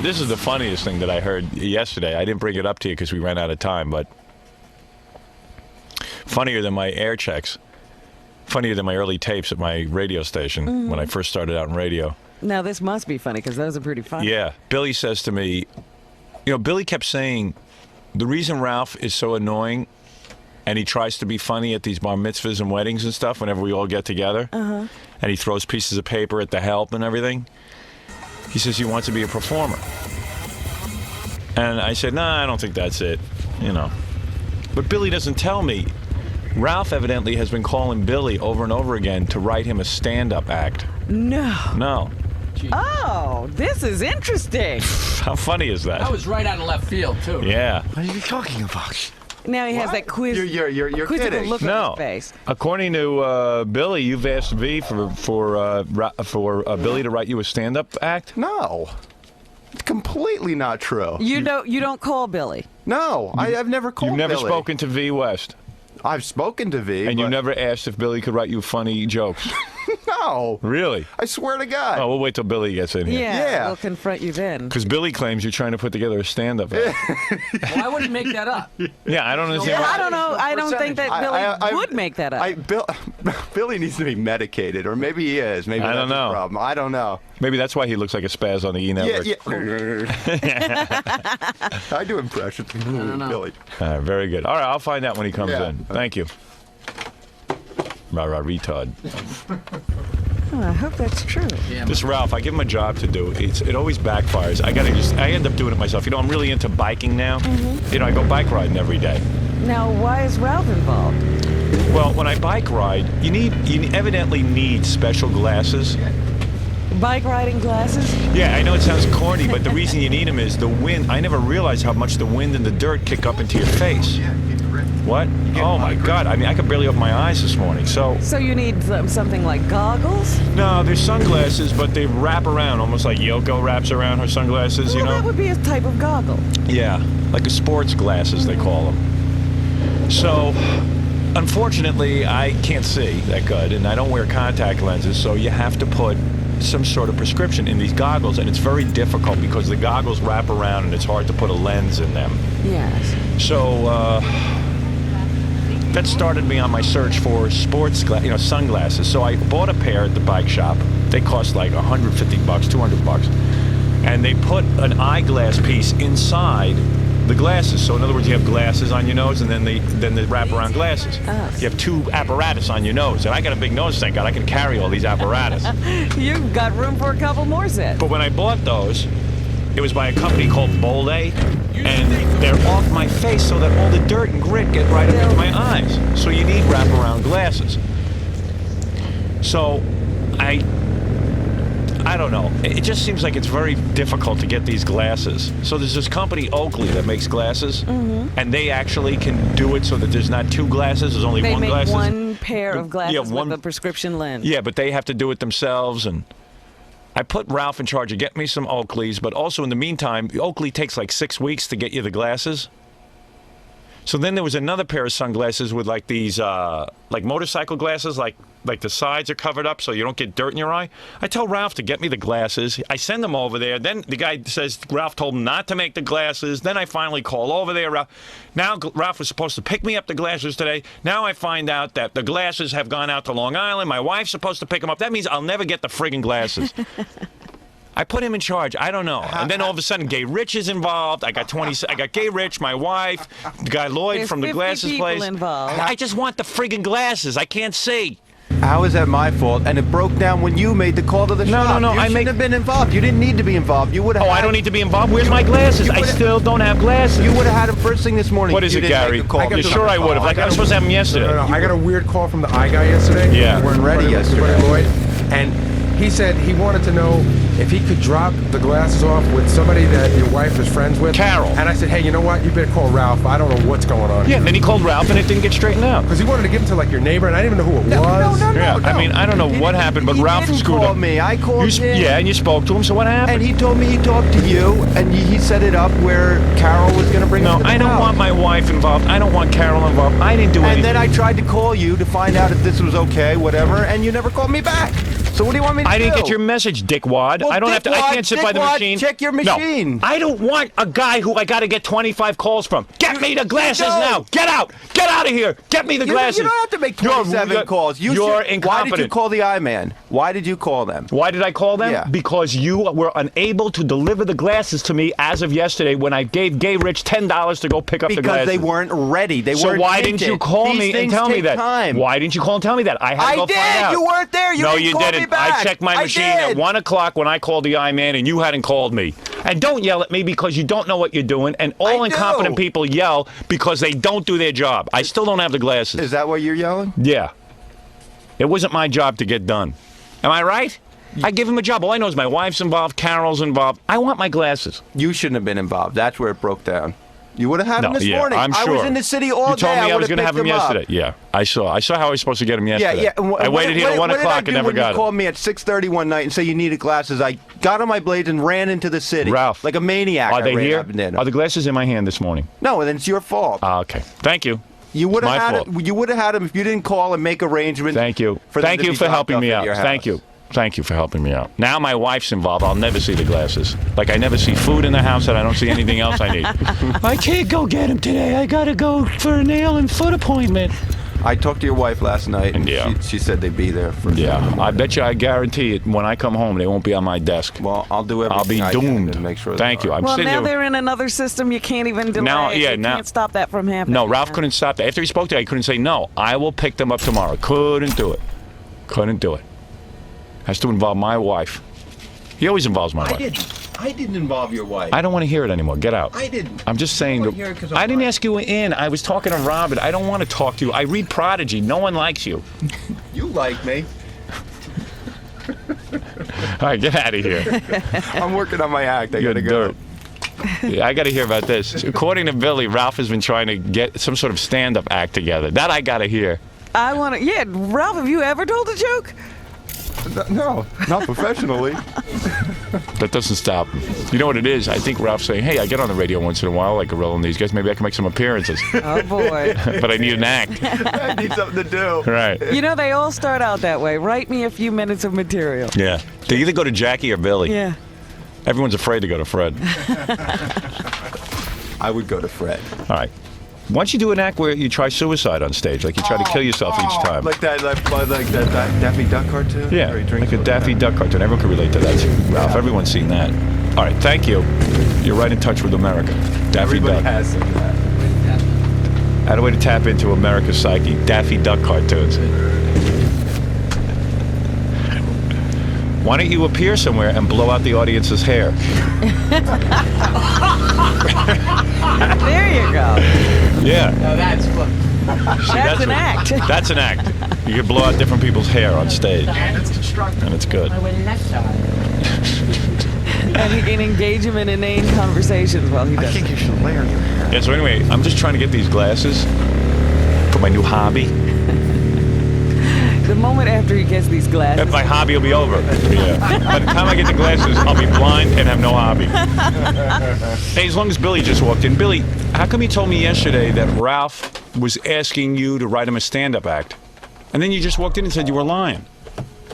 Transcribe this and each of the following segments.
This is the funniest thing that I heard yesterday. I didn't bring it up to you because we ran out of time, but funnier than my air checks. Funnier than my early tapes at my radio station when I first started out in radio. Now, this must be funny because those are pretty funny. Yeah. Billy says to me, you know, Billy kept saying the reason Ralph is so annoying and he tries to be funny at these bar mitzvahs and weddings and stuff whenever we all get together, and he throws pieces of paper at the help and everything. He says he wants to be a performer. And I said, nah, I don't think that's it, you know. But Billy doesn't tell me. Ralph evidently has been calling Billy over and over again to write him a stand-up act. No. No. Oh, this is interesting. How funny is that? That was right out of left field, too. Yeah. What are you talking about? Now he has that You're quizzical kidding. look on his face. According to Billy, you've asked V for Billy to write you a stand-up act? No. It's completely not true. You don't call Billy. No, I've never called You've never Billy. spoken to V West? I've spoken to V. And but you never asked if Billy could write you funny jokes? No. Really? I swear to God. Oh, we'll wait till Billy gets in here. Yeah. We'll confront you then. Because Billy claims you're trying to put together a stand-up act. Well, I wouldn't make that up. Yeah, I don't understand. I don't know. I don't think that Billy I- would make that up. Billy needs to be medicated, or maybe he is. Maybe I that's don't know. the problem. I don't know. Maybe that's why he looks like a spaz on the E network. Yeah. I do impressions. Billy. All right, very good. All right, I'll find out when he comes Yeah. in. Thank you. Rah-rah retard. Oh, I hope that's true. Yeah, This Ralph, I give him a job to do. It always backfires. I end up doing it myself. You know, I'm really into biking now. You know, I go bike riding every day. Now, why is Ralph involved? Well, when I bike ride, you evidently need special glasses. Bike riding glasses? Yeah, I know it sounds corny, but the reason you need them is the wind. I never realized how much the wind and the dirt kick up into your face. What? Oh my God! I mean, I could barely open my eyes this morning. So you need something like goggles? no, they're sunglasses, but they wrap around almost like Yoko wraps around her sunglasses. You Well, know? that would be a type of goggle. Yeah, like a sports glasses they call them. So, unfortunately, I can't see that good, and I don't wear contact lenses, so you have to put some sort of prescription in these goggles, and it's very difficult because the goggles wrap around and it's hard to put a lens in them. Yes. So, that started me on my search for sports, sunglasses. So I bought a pair at the bike shop. They cost like $150, $200, and they put an eyeglass piece inside the glasses. So in other words, you have glasses on your nose, and then the wraparound glasses. You have two apparatus on your nose, and I got a big nose, thank God. I can carry all these apparatus. You've got room for a couple more sets. But when I bought those, it was by a company called Bole, and they're off my face so that all the dirt and grit get right up into my eyes. So you need wraparound glasses. So I don't know. It just seems like it's very difficult to get these glasses. So there's this company, Oakley, that makes glasses, and they actually can do it so that there's not two glasses, there's only one glass. They make one pair of glasses one, with a prescription lens. Yeah, but they have to do it themselves, and I put Ralph in charge of getting me some Oakleys, but also in the meantime, Oakley takes like 6 weeks to get you the glasses. So then there was another pair of sunglasses with like these, like motorcycle glasses, like the sides are covered up so you don't get dirt in your eye. I tell Ralph to get me the glasses. I send them over there. Then the guy says Ralph told him not to make the glasses. Then I finally call over there. Now Ralph was supposed to pick me up the glasses today. Now I find out that the glasses have gone out to Long Island. My wife's supposed to pick them up. That means I'll never get the friggin' glasses. I put him in charge. I don't know. And then all of a sudden, Gay Rich is involved. I got Gay Rich, my wife, the guy Lloyd There's from the 50 glasses people place. involved. I just want the friggin' glasses. I can't see. How is that my fault? And it broke down when you made the call to the shop. No, You I shouldn't have been involved. You didn't need to be involved. You would have. Oh, I don't need to be involved. Where's my glasses? I still don't have glasses. You would have had them first thing this morning. What is You it, didn't Gary? make a call. You sure I would have? Like I was supposed to have them yesterday. No, I got a weird call from the eye guy yesterday. Yeah. You weren't ready Your buddy yesterday. Lloyd, and he said he wanted to know if he could drop the glasses off with somebody that your wife is friends with. Carol. And I said, hey, you know what? You better call Ralph. I don't know what's going on. Yeah, and then he called Ralph and it didn't get straightened out. Because he wanted to give them to like your neighbor, and I didn't even know who it was. Yeah, I mean, I don't know what happened, but He Ralph didn't screwed call up. me. I called him. Yeah, and you spoke to him, so what happened? And he told me he talked to you, and he set it up where Carol was going to bring No, him to the I don't house. want my wife involved. I don't want Carol involved. I didn't do anything. And then I tried to call you to find out if this was okay, whatever, and you never called me back. So what do you want me to do? I didn't get your message, dickwad. Well, I don't have to. I can't sit by the dickwad, machine. check your machine. No, I don't want a guy who I got to get 25 calls from. Get me the glasses now. Get out. Get out of here. Get me the glasses. You don't have to make 27 calls. You're incompetent. Why did you call the I-Man? Why did you call them? Why did I call them? Yeah. Because you were unable to deliver the glasses to me as of yesterday when I gave Gay Rich $10 to go pick up the glasses. Because they weren't ready. They weren't. So why didn't you call me and tell me that? Time. Why didn't you call and tell me that? I had to go did. find out. You weren't there. You no, didn't you call didn't. Me back. I checked my machine at 1 o'clock when I called the I-Man, and you hadn't called me. And don't yell at me because you don't know what you're doing. And all incompetent people yell because they don't do their job. I still don't have the glasses. Is that why you're yelling? Yeah. It wasn't my job to get done. Am I right? I give him a job. All I know is my wife's involved, Carol's involved. I want my glasses. You shouldn't have been involved. That's where it broke down. You would have had him this morning. I'm sure. I was in the city all day. You told me I was going to have him yesterday. Yeah, I saw how I was supposed to get him yesterday. Yeah. I waited here at 1 o'clock and never got You it. called me at 6:30 one night and said you needed glasses. I got on my blades and ran into the city. Ralph, like a maniac. Are they here? Are the glasses in my hand this morning? No, then it's your fault. Okay. Thank you. You would have had fault. You would have had him if you didn't call and make arrangements. Thank you. Thank you for helping me out. Thank you. Thank you for helping me out. Now my wife's involved. I'll never see the glasses. Like I never see food in the house and I don't see anything else I need. I can't go get them today. I got to go for a nail and foot appointment. I talked to your wife last night, and she said they'd be there for. Yeah, I bet you. I guarantee it. When I come home, they won't be on my desk. Well, I'll do everything. I'll be doomed. To make sure. Thank you. I'm well, sitting now here. they're in another system. You can't even delay. Now, you now can't stop that from happening. No, Ralph couldn't stop that. After he spoke to me, I couldn't say no. I will pick them up tomorrow. Couldn't do it. Couldn't do it. Has to involve my wife. He always involves my wife. I didn't involve your wife. I don't want to hear it anymore. Get out. I didn't. I'm just saying. I didn't ask you in. I was talking to Robin. I don't want to talk to you. I read Prodigy. No one likes you. You like me. All right, get out of here. I'm working on my act. I gotta go. Yeah, I got to hear about this. According to Billy, Ralph has been trying to get some sort of stand-up act together. That I got to hear. I want to. Yeah, Ralph, have you ever told a joke? No, not professionally. That doesn't stop him. You know what it is? I think Ralph's saying, hey, I get on the radio once in a while like Gorilla and these guys. Maybe I can make some appearances. Oh, boy. But I need an act. I need something to do. Right. You know, they all start out that way. Write me a few minutes of material. Yeah. They either go to Jackie or Billy. Yeah. Everyone's afraid to go to Fred. I would go to Fred. All right. Why don't you do an act where you try suicide on stage? Like you try to kill yourself each time. Like that Daffy Duck cartoon? Yeah, like a Daffy Duck cartoon. Everyone can relate to that too. Ralph, everyone's seen that. All right, thank you. You're right in touch with America. Daffy Everybody Duck. has seen that. Had a way to tap into America's psyche. Daffy Duck cartoons. Why don't you appear somewhere and blow out the audience's hair? There you go. Yeah. Now that's fun. That's an act. That's an act. You can blow out different people's hair on stage. And it's constructive. And it's good. And he can engage him in inane conversations while he does it. You should layer your hair. Yeah, so anyway, I'm just trying to get these glasses for my new hobby. The moment after he gets these glasses. My hobby will be over. Yeah. By the time I get the glasses, I'll be blind and have no hobby. Hey, as long as Billy just walked in. Billy, how come you told me yesterday that Ralph was asking you to write him a stand-up act? And then you just walked in and said you were lying.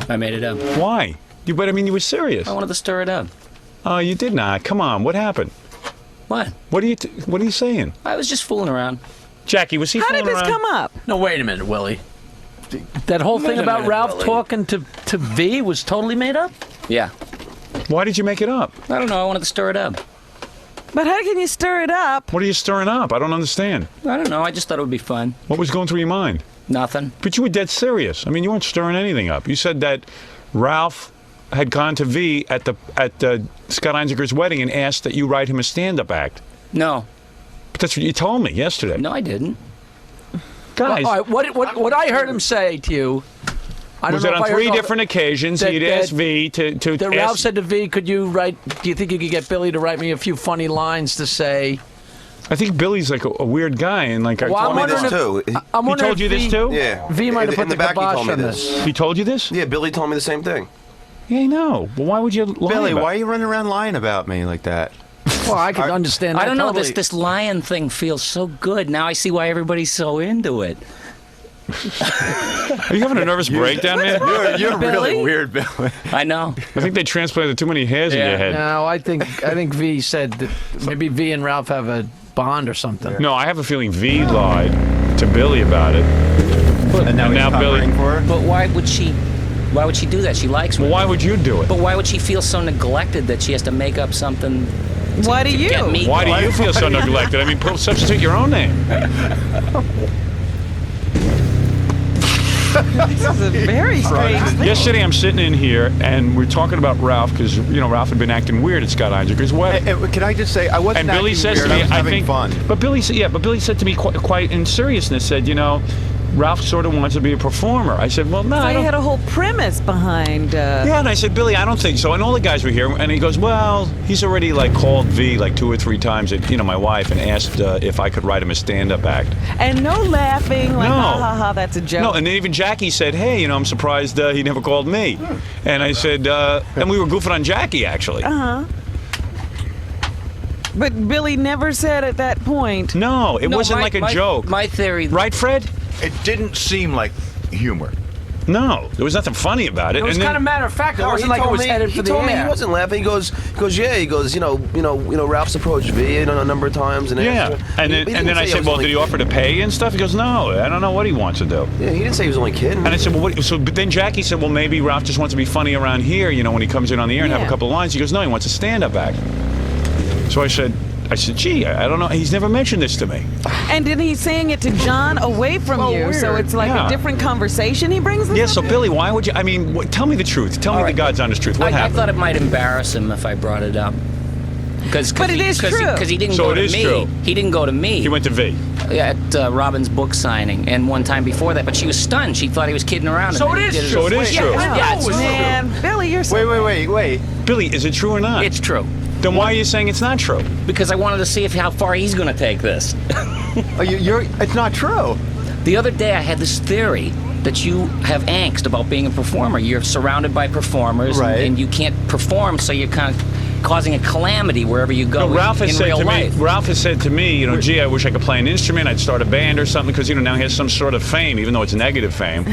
I made it up. Why? You were serious. I wanted to stir it up. Oh, you did not. Come on. What happened? What? What are you saying? I was just fooling around. Jackie, was he How fooling did this around? come up? No, wait a minute, Willie. That whole thing about Ralph talking to V was totally made up? Yeah. Why did you make it up? I don't know. I wanted to stir it up. But how can you stir it up? What are you stirring up? I don't understand. I don't know. I just thought it would be fun. What was going through your mind? Nothing. But you were dead serious. I mean, you weren't stirring anything up. You said that Ralph had gone to V at Scott Einzinger's wedding and asked that you write him a stand-up act. No. But that's what you told me yesterday. No, I didn't. Guys. Well, all right, what I heard him say to you, I don't was know that if on I three heard different occasions that- he'd that- asked V to that ask... Ralph said to V, do you think you could get Billy to write me a few funny lines to say? I think Billy's like a weird guy, and like Well, I'm told me this wondering too. I'm he wondering told you if this V- too? Yeah. V might have In put the the back, he kibosh told me on this. He told you this? Yeah, Billy told me the same thing. Yeah, I know. Well, why would you lie Billy, about why are it? you running around lying about me like that? Well, I could understand that. I don't know. totally. This lion thing feels so good. Now I see why everybody's so into it. Are you having a nervous breakdown, man? You're really Billy? weird, Billy. I know. I think they transplanted too many hairs in your head. No, I think V said that maybe V and Ralph have a bond or something. No, I have a feeling V lied to Billy about it. And now, now he's Billy. covering for her? But why would she? Why would she do that? She likes me. Well, why would you do it? But why would she feel so neglected that she has to make up something? Why do you? Get me Why do you feel so neglected? I mean, substitute your own name. This is a very strange thing. Yesterday, I'm sitting in here, and we're talking about Ralph because Ralph had been acting weird at Scott Einziger's wedding. Can I just say, I wasn't And Billy acting says weird, to me, I was having think, fun. But Billy said to me quite in seriousness, said, Ralph sort of wants to be a performer. I said, well, no, I I don't. had a whole premise behind. Yeah, and I said, Billy, I don't think so. And all the guys were here, and he goes, well, he's already called V 2 or 3 times at my wife and asked if I could write him a stand-up act. And no laughing, like, No. ha ha ha, that's a joke. No, and then even Jackie said, hey, I'm surprised he never called me. And I said, and we were goofing on Jackie actually. But Billy never said at that point. No, it wasn't like a joke. My theory. Right, Fred? It didn't seem like humor. No, there was nothing funny about it. It was and then, kind of matter of fact. It wasn't like it was headed for the told me air. he wasn't laughing. He goes, Ralph's approached V a number of times, and yeah, asked her. and He then didn't I say said, was well, only did he offer to pay and stuff? He goes, no, I don't know what he wants to do. Yeah, he didn't say he was only kidding. And I said, well, but then Jackie said, well, maybe Ralph just wants to be funny around here, when he comes in on the air and have a Yeah. couple of lines. He goes, no, he wants a stand-up act. So I said, gee, I don't know. He's never mentioned this to me. And then he's saying it to John away from you, so it's like Yeah. a different conversation he brings this Yeah, up? so Billy, why would you? I mean, tell me the truth. Tell me the God's honest truth. What I happened? thought it might embarrass him if I brought it up. But it is true. Because he didn't So go it to is me. true. He didn't go to me. He went to V. At Robin's book signing, and one time before that. But she was stunned. She thought he was kidding around. So and it then he is did true. So it is Yeah, true. Yeah, it's true. Man, Billy, you're so... Wait. Billy, is it true or not? It's true. Then why are you saying it's not true? Because I wanted to see how far he's going to take this. It's not true. The other day I had this theory that you have angst about being a performer. You're surrounded by performers, Right. and you can't perform, so you're kind of causing a calamity wherever you go No, Ralph has in said real to life. me. Ralph has said to me, gee, I wish I could play an instrument. I'd start a band or something because now he has some sort of fame, even though it's negative fame.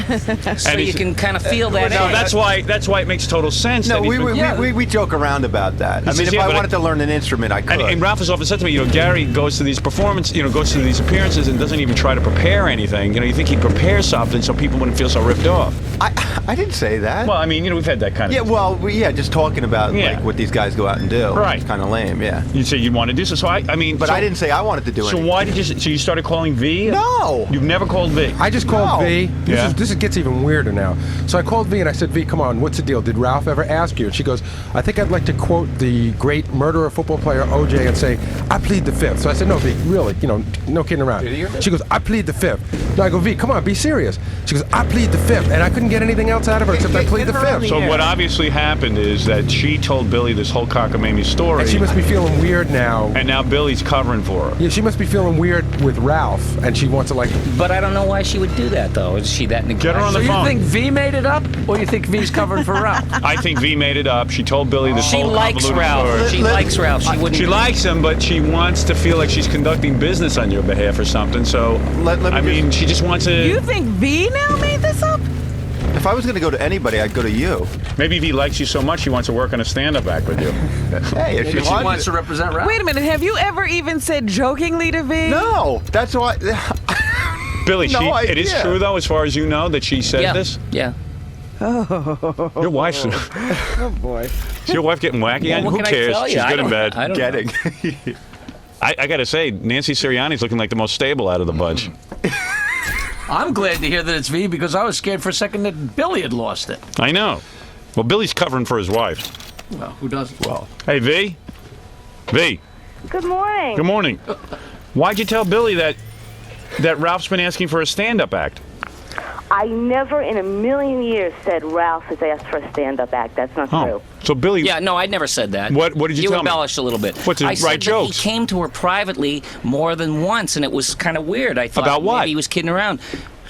So you can kind of feel that. No, angst. that's why it makes total sense. No, that he's been- we joke around about that. I mean, says, if yeah, I but wanted to learn an instrument, I could. And Ralph has often said to me, Gary goes to these performances, goes to these appearances and doesn't even try to prepare anything. You think he'd prepare something so people wouldn't feel so ripped off. I didn't say that. Well, I mean, we've had that kind of. Yeah, well, just talking about Yeah. what these guys go out and do. Right. It's kind of lame, yeah. You'd say you'd want to do so. So I mean. But so, I didn't say I wanted to do So anything. why did you? So you started calling V? No. You've never called V. I just called No. V. Yeah. This gets even weirder now. So I called V and I said, V, come on, what's the deal? Did Ralph ever ask you? And she goes, I think I'd like to quote the great murderer football player OJ and say, I plead the fifth. So I said, no, V, really, no kidding around. She goes, I plead the fifth. No, I go, V, come on, be serious. She goes, I plead the fifth. And I couldn't get anything else out of her except I plead the fifth. So what obviously happened is that she told Billy this whole cockamamie story, And she must be feeling weird now. and now Billy's covering for her. Yeah, she must be feeling weird with Ralph, and she wants to But I don't know why she would do that, though. Is she that neglectful? Get her on So the you phone. think V made it up, or you think V's covering for Ralph? I think V made it up. She told Billy this She whole likes convoluted Ralph. story. She likes Ralph. She wouldn't. She likes him, but she wants to feel like she's conducting business on your behalf or something. So, Let me I mean, she just wants to. You think V now made this up? If I was going to go to anybody, I'd go to you. Maybe V likes you so much she wants to work on a stand-up act with you. Hey, if She you want wants to represent Ralph. Wait a minute, have you ever even said jokingly to V? No, that's why. Billy, No it is idea. true though, as far as you know, that she said Yeah. this. Yeah. Your wife's. Oh boy. Is your wife getting wacky? Well, on you? what Who can I cares? tell you? She's I good and don't- bad. I don't know. Getting. I got to say, Nancy Sirianni's looking like the most stable out of the bunch. I'm glad to hear that it's V because I was scared for a second that Billy had lost it. I know. Well, Billy's covering for his wife. Well, who doesn't? Well, Hey, V. V. Good morning. Good morning. Why'd you tell Billy that Ralph's been asking for a stand-up act? I never in a million years said Ralph has asked for a stand-up act. That's not true. So Billy. Yeah, no, I'd never said that. What did you tell me? You embellished a little bit. What, to I write said jokes? That he came to her privately more than once, and it was kind of weird. I thought About what? maybe he was kidding around.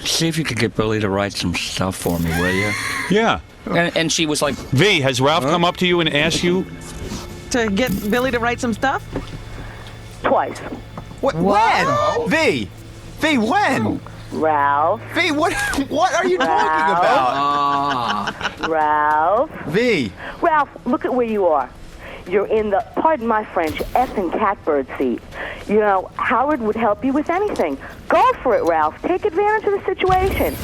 See if you could get Billy to write some stuff for me, will you? Yeah. And she was like, V, has Ralph come up to you and asked you? To get Billy to write some stuff? Twice. When? V, when? Ralph. V, what are you talking about? Ralph. V. Ralph, look at where you are. You're in the, pardon my French, effing catbird seat. You know, Howard would help you with anything. Go for it, Ralph. Take advantage of the situation.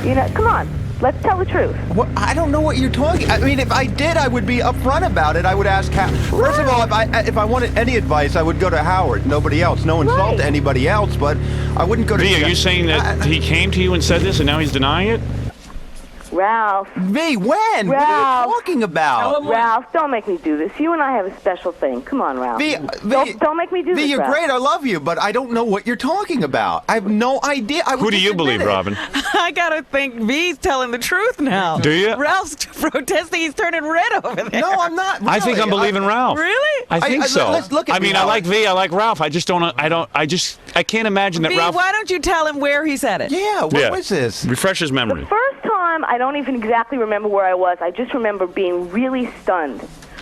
You know, come on. Let's tell the truth. What? I don't know what you're talking. I mean, if I did, I would be upfront about it. I would ask First of all, if I wanted any advice, I would go to Howard. Nobody else. No insult to anybody else, but I wouldn't go to. V, are you saying that he came to you and said this, and now he's denying it? Ralph. V, when? Ralph. What are you talking about? Ralph, don't make me do this. You and I have a special thing. Come on, Ralph. Don't make me do this, V, you're Ralph. great. I love you, but I don't know what you're talking about. I have no idea. Who do you believe, Robin? I gotta think V's telling the truth now. Do you? Ralph's protesting. He's turning red over there. No, I'm not. I think I'm believing Ralph. Really? I think so. Let's look at I mean, I like V. I like Ralph. I just don't. I can't imagine that V, Ralph. why don't you tell him where he said it? Yeah. What was this? Refresh his memory. First time, I don't even exactly remember where I was. I just remember being really stunned.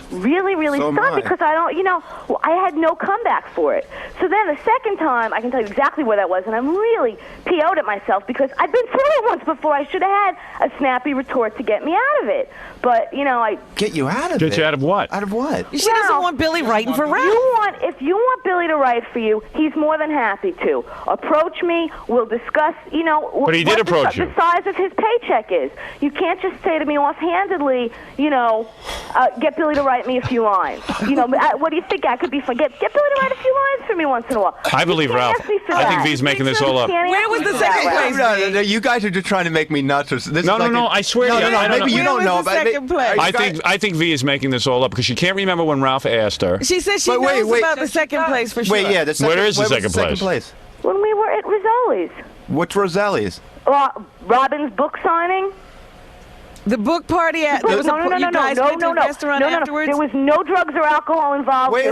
Really, really So am stunned I. because I had no comeback for it. So then the second time, I can tell you exactly where that was, and I'm really PO'd at myself because I've been through it once before. I should have had a snappy retort to get me out of it. But, I... Get you out of Get it? you out of what? Out of what? She doesn't want Billy writing for Ralph. If you want Billy to write for you, he's more than happy to. Approach me. We'll discuss, But he did approach you. The size of his paycheck is. You can't just say to me offhandedly, get Billy to write me a few lines. What do you think? I could be fun. Get Billy to write a few lines for me once in a while. I believe You can't Ralph. ask me for I think that. V's making this all up. Where was the second place? No, you guys are just trying to make me nuts. No, I swear to you. I don't Maybe know. you don't know. Where was the second place? I think V is making this all up because she can't remember when Ralph asked her. She says she But knows wait. about the second place for sure. Wait, yeah. Where is the was second place? When we were at Rizzoli's. What's Roselli's? Robin's book signing. The book party at No, you guys went to a restaurant afterwards? There was no drugs or alcohol involved. Wait.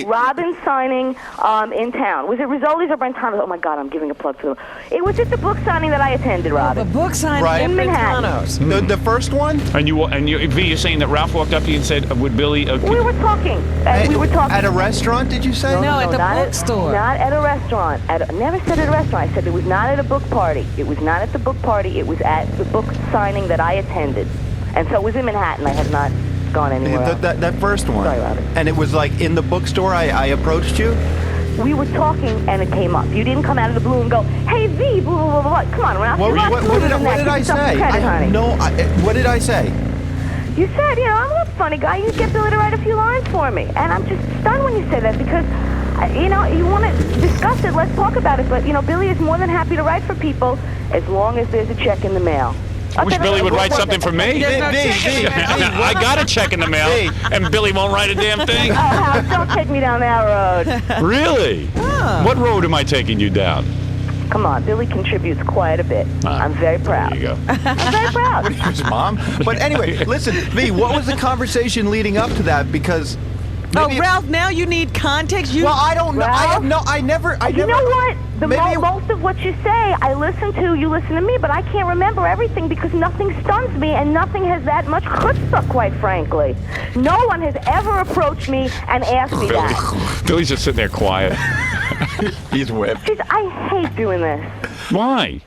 Robin signing in town. Was it Rizzoli's or Brentano's? Oh my God, I'm giving a plug for them. It was just a book signing that I attended, The Robin. book signing Right. in In Manhattan. Brentano's. The first one? And V, you're saying that Ralph walked up to you and said, "Would Billy?" We were talking. We were talking. At a restaurant, did you say? No, at the not bookstore. Not at a restaurant. Never said at a restaurant. I said it was not at a book party. It was not at the book party. It was at the book signing that I attended. And so it was in Manhattan. I had not gone anywhere else. That first one. Sorry, Robin. And it was like in the bookstore I approached you? We were talking and it came up. You didn't come out of the blue and go, "Hey, V, blah, blah, blah, blah." Come on, Ralph. What did I say? What did I say? You said, I'm a funny guy. You get Billy to write a few lines for me. And I'm just stunned when you say that because, you want to discuss it. Let's talk about it. But, Billy is more than happy to write for people as long as there's a check in the mail. I wish Billy would write something for me. I got a check in the mail, and Billy won't write a damn thing. Oh, Howard, don't take me down that road. Really? What road am I taking you down? Come on, Billy contributes quite a bit. I'm very proud. There you go. I'm very proud. His mom. But anyway, listen, V, what was the conversation leading up to that? Because Ralph, now you need context. Well, I don't know. Ralph? I never. You know what? Most of what you say, I listen to. You listen to me, but I can't remember everything because nothing stuns me, and nothing has that much chutzpah, quite frankly. No one has ever approached me and asked me that. Billy's just sitting there quiet. He's whipped. Jeez, I hate doing this. Why?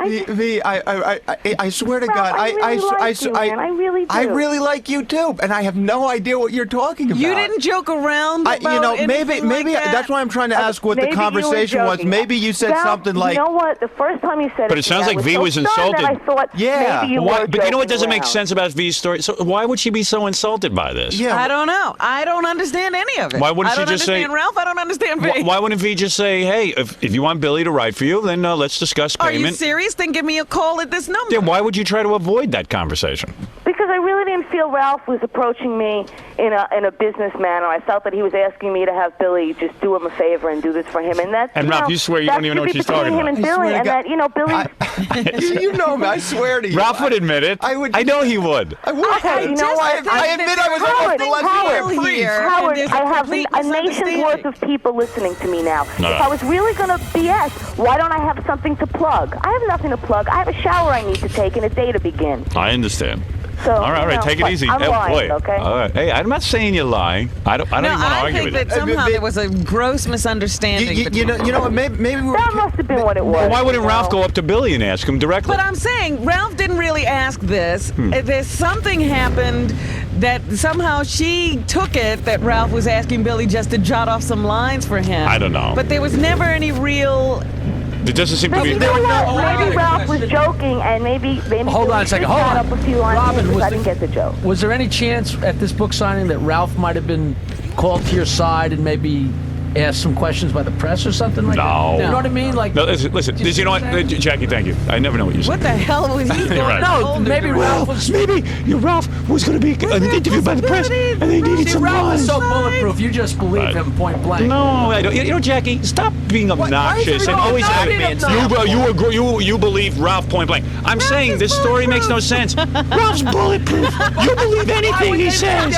V, I swear to Ralph, God, I really like you, man. I really do. I really like you too, and I have no idea what you're talking about. You didn't joke around about maybe like that? that's why I'm trying to ask what the conversation was. Maybe you said Ralph, something like, you know what? The first time you said But it sounds like V was insulted. I thought maybe you were But you know what doesn't joking make around. sense about V's story? So why would she be so insulted by this? Yeah. I don't know. I don't understand any of it. Why wouldn't I don't she just say- understand Ralph. I don't understand V. Why wouldn't V just say, "Hey, if you want Billy to write for you, then let's discuss Are you payment"? serious? Then give me a call at this number. Yeah, why would you try to avoid that conversation? Because I really didn't feel Ralph was approaching me in a business manner. I felt that he was asking me to have Billy just do him a favor and do this for him. And that's Ralph, you swear you don't even know what she's talking him about. and Billy, and that Billy. you know me. I swear to you. Ralph would admit it. I know he would. I would. Okay, you know what? I admit I was Howard, almost a lesbian. Howard, I have a nation's worth of people listening to me now. No. If I was really going to BS, why don't I have something to plug? I have nothing to plug. I have a shower I need to take and a day to begin. I understand. So, All right, take it easy. I'm Oh, lying, boy. okay? All right. Hey, I'm not saying you're lying. I don't even want to I argue think with that you. somehow there was a gross misunderstanding. You know what? Maybe we're. That must have been what it was. Well, why wouldn't you know? Ralph go up to Billy and ask him directly? But I'm saying Ralph didn't really ask this. There's something happened that somehow she took it that Ralph was asking Billy just to jot off some lines for him. I don't know. But there was never any real. There doesn't seem to But be. you know what? Maybe Ralph was joking, and maybe Hold on a second. Hold on. up a few lines Robin, because was I the- didn't get the joke. Was there any chance at this book signing that Ralph might have been called to your side and maybe asked some questions by the press or something like No. that? You know what I mean? Like, No, listen. You know what, Jackie? Thank you. I never know what you're saying. What the hell was he going Right. no, older maybe to Ralph was. Maybe Ralph was going to be interviewed by the press, and they needed See, some Ralph lines. is so bulletproof. You just believe Right. him point blank. No, I don't. You know, Jackie, stop being obnoxious and always. You believe Ralph point blank. I'm saying this story makes no sense. Ralph's bulletproof. You believe anything he says.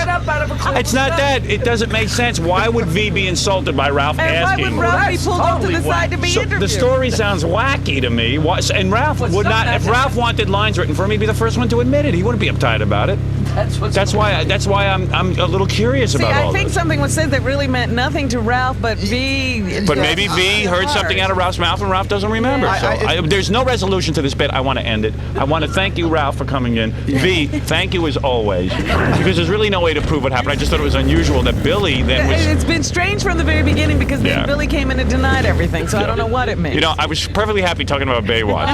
It's not that. It doesn't make sense. Why would V be insulted by Ralph And why asking? would Ralph be pulled off to the side to be So interviewed? the story sounds wacky to me. And Ralph would not. If Ralph wanted lines written for him, he'd be the first one to admit it. He wouldn't be uptight about it. That's why I'm a little curious See, about I all think this. something was said that really meant nothing to Ralph, but V. But maybe V heard something out of Ralph's mouth and Ralph doesn't remember. So there's no resolution to this bit. I want to end it. I want to thank you, Ralph, for coming in. V, thank you as always. Because there's really no way to prove what happened. I just thought it was unusual that Billy then was... It's been strange from the very beginning because then Billy came in and denied everything, so I don't know what it means. You know, I was perfectly happy talking about Baywatch.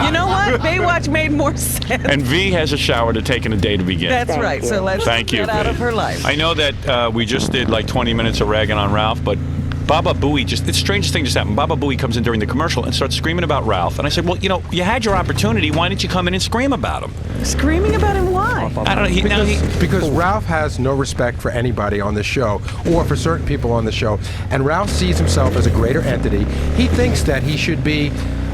You know what? Baywatch made more sense. And V has a shower to take and a day to begin. That's right. So let's Thank you, get out V. of her life. I know that we just did like 20 minutes of ragging on Ralph, but Baba Booey the strangest thing just happened. Baba Booey comes in during the commercial and starts screaming about Ralph. And I said, well, you know, you had your opportunity. Why didn't you come in and scream about him? Screaming about him? Why? I don't know. Because Ralph has no respect for anybody on the show or for certain people on the show. And Ralph sees himself as a greater entity. He thinks that he should be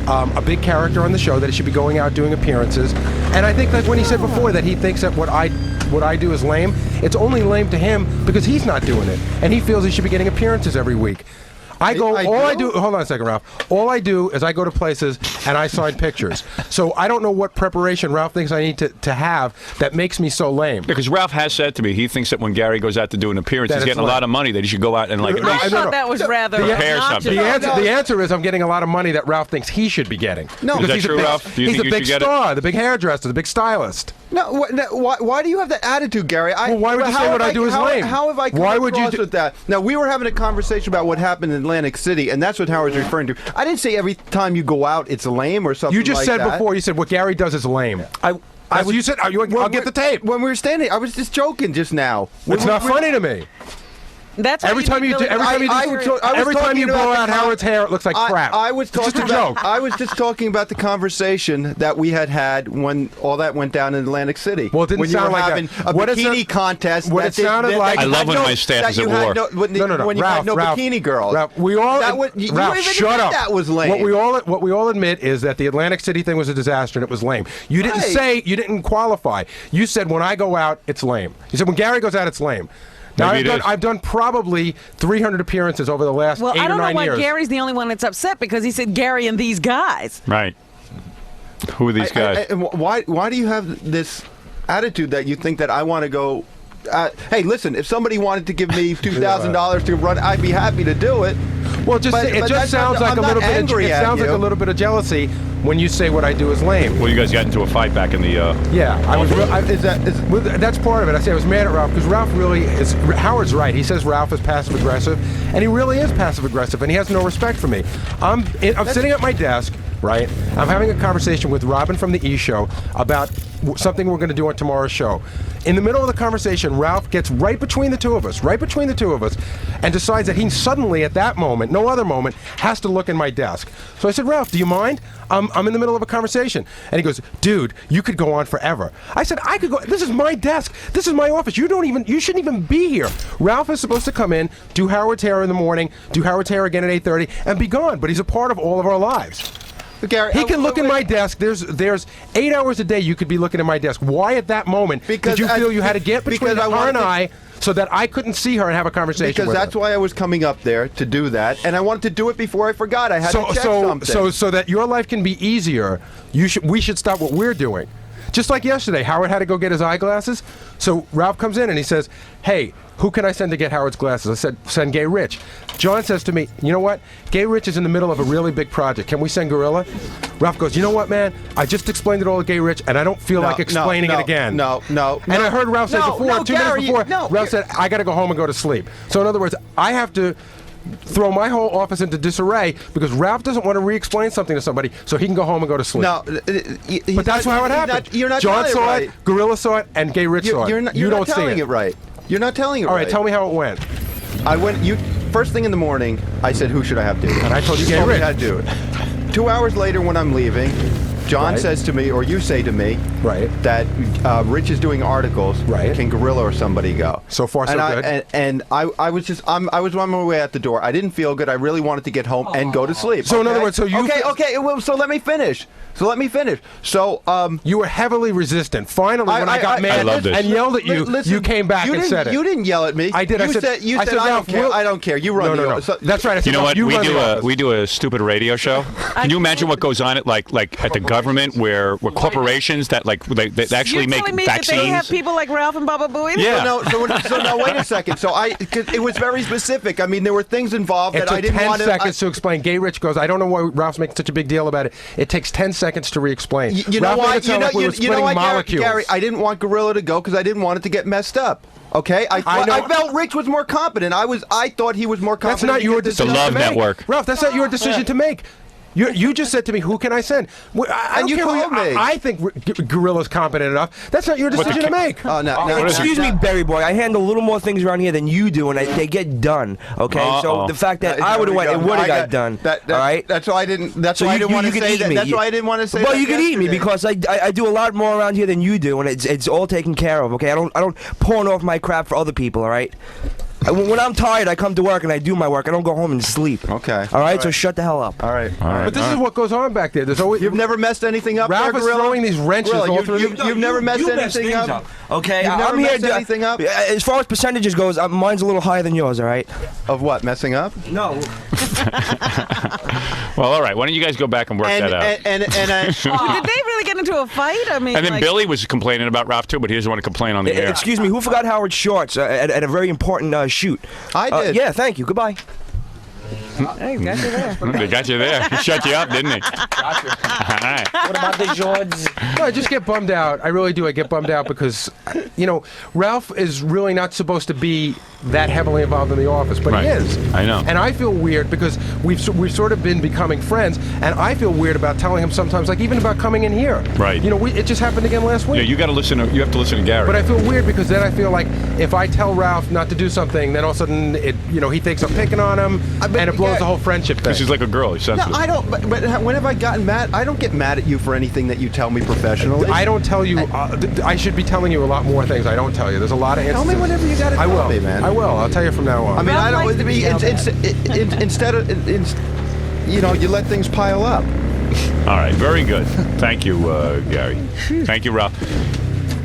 a big character on the show, that he should be going out doing appearances. And I think, like when he said before, that he thinks that what I do is lame, it's only lame to him because he's not doing it. And he feels he should be getting appearances every week. Hold on a second, Ralph. All I do is I go to places and I sign pictures. So I don't know what preparation Ralph thinks I need to have that makes me so lame. Because Ralph has said to me, he thinks that when Gary goes out to do an appearance, he's getting a lot of money, that he should go out and like at least I thought that was rather prepare something. The answer is I'm getting a lot of money that Ralph thinks he should be getting. No, is that true, Ralph? Do you He's think the you big should get star, the big hairdresser, the big stylist. No, why do you have that attitude, Gary? Why would you say what I do is lame? How have I come across with that? Now, we were having a conversation about what happened in Atlantic City, and that's what Howard's referring to. I didn't say every time you go out it's lame or something You just like said that. before, you said what Gary does is lame. You said, I'll get the tape. When we were standing, I was just joking just now. It's not funny to me. That's Every time you blow out Howard's hair, it looks like crap. I was talking it's just a joke. I was just talking about the conversation that we had when all that went down in Atlantic City. Well, it didn't when sound you were like having that. a bikini contest. What it sounded like. I love when my staff is at war. When you had no bikini girls. Ralph, you even shut up. That was lame. What we all admit is that the Atlantic City thing was a disaster and it was lame. You didn't say, you didn't qualify. You said when I go out, it's lame. You said when Gary goes out, it's lame. Now, I've done probably 300 appearances over the last 8 or 9 years. Well, I don't know why Gary's the only one that's upset because he said Gary and these guys. Right. Who are these guys? Why do you have this attitude that you think that I want to go... hey, listen, if somebody wanted to give me $2,000 to run, I'd be happy to do it. Well, it just sounds like a little bit. It sounds like a little bit of jealousy when you say what I do is lame. Well, you guys got into a fight back in the. Yeah, that's part of it. I say I was mad at Ralph because Ralph really is. Howard's right. He says Ralph is passive aggressive, and he really is passive aggressive, and he has no respect for me. I'm sitting at my desk. Right? I'm having a conversation with Robin from the E! Show about something we're going to do on tomorrow's show. In the middle of the conversation, Ralph gets right between the two of us, and decides that he suddenly, at that moment, no other moment, has to look in my desk. So I said, Ralph, do you mind? I'm in the middle of a conversation. And he goes, dude, you could go on forever. I said, I could go. This is my desk. This is my office. You shouldn't even be here. Ralph is supposed to come in, do Howard's hair in the morning, do Howard's hair again at 8:30, and be gone. But he's a part of all of our lives. Gary, he can look in my desk. There's 8 hours a day you could be looking in my desk. Why at that moment did you feel you had to get between her and I so that I couldn't see her and have a conversation with her? Because that's why I was coming up there to do that, and I wanted to do it before I forgot. I had to check something. So that your life can be easier, we should stop what we're doing. Just like yesterday, Howard had to go get his eyeglasses. So Ralph comes in and he says, hey, who can I send to get Howard's glasses? I said, send Gay Rich. John says to me, you know what? Gay Rich is in the middle of a really big project. Can we send Gorilla? Ralph goes, you know what, man? I just explained it all to Gay Rich, and I don't feel like explaining it again. No. And I heard Ralph say before, 2 minutes before, Ralph said, I got to go home and go to sleep. So in other words, I have to throw my whole office into disarray because Ralph doesn't want to re-explain something to somebody so he can go home and go to sleep. No, but that's how it happened. You're not John telling saw it it, right. Gorilla saw it, and Gay Rich saw it. You're don't not telling see it right. You're not telling it right. All right, tell me how it went. I went. First thing in the morning. I said, "Who should I have do it?" And I told you, Gay told me Rich. how to do it. 2 hours later, when I'm leaving, John says to me, or you say to me, that Rich is doing articles. Right. Can Gorilla or somebody go? So far, so good. And I was on my way out the door. I didn't feel good. I really wanted to get home and go to sleep. So in other words, so you okay. Well, so let me finish. So you were heavily resistant. Finally, when I got mad and yelled at you, listen, you came back and said it. You didn't yell at me. I did. You said I don't care. You run the office. That's right. I said, you know what? You we do a stupid radio show. Can you imagine what goes on at like at the government where corporations that they actually You're make telling me vaccines? That they have people like Ralph and Baba Booey? Yeah. So now wait a second. Cause it was very specific. I mean, there were things involved that I didn't want to. 10 seconds to explain. Gay Rich goes, I don't know why Ralph's making such a big deall about it. It takes 10 seconds to re-explain. You know why? You know why, Gary? I didn't want Gorilla to go because I didn't want it to get messed up. Okay, I felt Rich was more competent. I thought he was more competent. That's not your decision. The Love to make. Network. Ralph, that's not your decision to make. You just said to me, who can I send? And you told me. I think Gorilla's competent enough. That's not your decision to make. Excuse me, Berry Boy. I handle a little more things around here than you do, and they get done. Okay, so the fact that I would have went, it would have got done. All right. That's why I didn't. That's why I didn't want to say that. That's why I didn't want to say. Well, you can eat me because I do a lot more around here than you do, and it's all taken care of. Okay, I don't pawn off my crap for other people. All right. When I'm tired, I come to work and I do my work. I don't go home and sleep. Okay. All right. So shut the hell up. All right. But this is what goes on back there. There's always You've never messed anything up. Ralph is throwing these wrenches all through. You've never messed anything up. Okay. You've never messed anything up. As far as percentages goes, mine's a little higher than yours. All right. Of what? Messing up? No. Well, all right. Why don't you guys go back and work that out? Did they really get into a fight? I mean, and then Billy was complaining about Ralph too, but he doesn't want to complain on the air. Excuse me. Who forgot Howard's shorts at a very important shoot? I did. Yeah. Thank you. Goodbye. Hey, got you there. They got you there. He shut you up, didn't he? Got you. All right. What about the shorts? No, I just get bummed out. I really do. I get bummed out because, Ralph is really not supposed to be that heavily involved in the office, but he is. I know. And I feel weird because we've sort of been becoming friends, and I feel weird about telling him sometimes, like even about coming in here. Right. It just happened again last week. Yeah, you got to listen. You have to listen to Gary. But I feel weird because then I feel like if I tell Ralph not to do something, then all of a sudden he thinks I'm picking on him, and it blows the whole friendship thing. Because he's like a girl. He's sensitive. No, I don't. But when have I gotten mad? I don't get mad at you for anything that you tell me professionally. I don't tell you. I should be telling you a lot more things I don't tell you. There's a lot of instances. Tell me whenever you got to tell me, man. I will. I'll tell you from now on. I mean, I don't. Instead of, you let things pile up. All right. Very good. Thank you, Gary. Thank you, Ralph.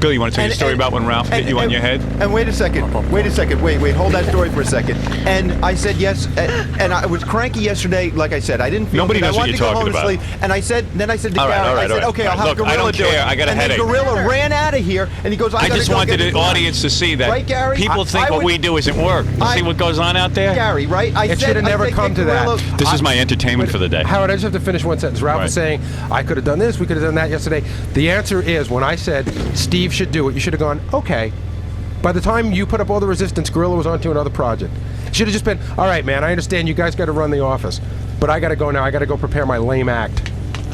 Billy, you want to tell your story about when Ralph hit you on your head? And wait a second. Wait, hold that story for a second. And I said yes, and I was cranky yesterday. Like I said, I didn't feel Nobody good. knows I wanted what to you're go home talking and sleep. And I said to Gary, I said, okay, I'll have Look, Gorilla I don't do it. care. I got a headache. And then Gorilla ran out of here, and he goes, I just wanted the audience to see that right, Gary? people think what we do isn't work. See what goes on out there? Gary, right? It should have never come to that. This is my entertainment for the day. Howard, I just have to finish one sentence. Ralph was saying, I could have done this, we could have done that yesterday. The answer is, when I said, Steve should do it, you should have gone, okay. By the time you put up all the resistance, Gorilla was on to another project. It should have just been, all right, man, I understand you guys got to run the office, but I got to go now. I got to go prepare my lame act.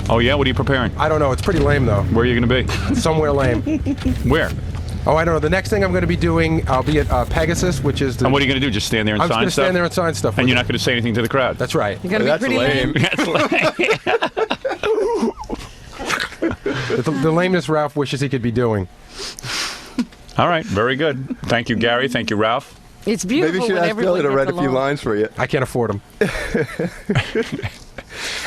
Oh, yeah? What are you preparing? I don't know. It's pretty lame, though. Where are you going to be? Somewhere lame. Where? Oh, I don't know. The next thing I'm going to be doing, I'll be at Pegasus, which is the... And what are you going to do? Just stand there and sign stuff? I'm just going to stand there and sign stuff. And you're not going to say anything to the crowd? That's right. You're going to be pretty lame. That's lame. The lameness Ralph wishes he could be doing. All right, very good. Thank you, Gary. Thank you, Ralph. It's beautiful. Maybe you should ask Billy to write a few lines for you. I can't afford them.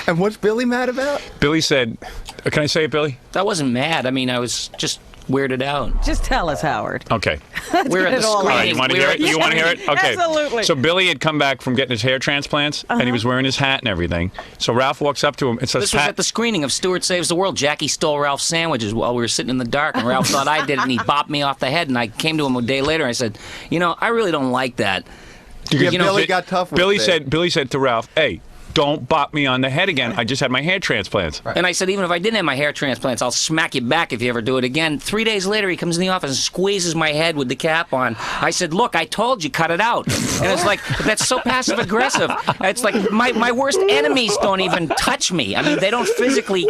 And what's Billy mad about? Billy said, can I say it, Billy? I wasn't mad. I mean, I was just weirded out. Just tell us, Howard. Okay. We're at the all All right, screening. you want to We hear were it? at the You want to hear it? screening. Okay. Absolutely. So Billy had come back from getting his hair transplants, and he was wearing his hat and everything. So Ralph walks up to him and says, This was at the screening of Stewart Saves the World. Jackie stole Ralph's sandwiches while we were sitting in the dark, and Ralph thought I did it, and he bopped me off the head. And I came to him a day later, and I said, I really don't like that. Yeah, Billy got tough with Billy it. said to Ralph, "Hey, don't bop me on the head again. I just had my hair transplants." And I said, even if I didn't have my hair transplants, I'll smack you back if you ever do it again. 3 days later, he comes in the office and squeezes my head with the cap on. I said, look, I told you, cut it out. And it's like, that's so passive-aggressive. It's like my worst enemies don't even touch me. I mean, they don't physically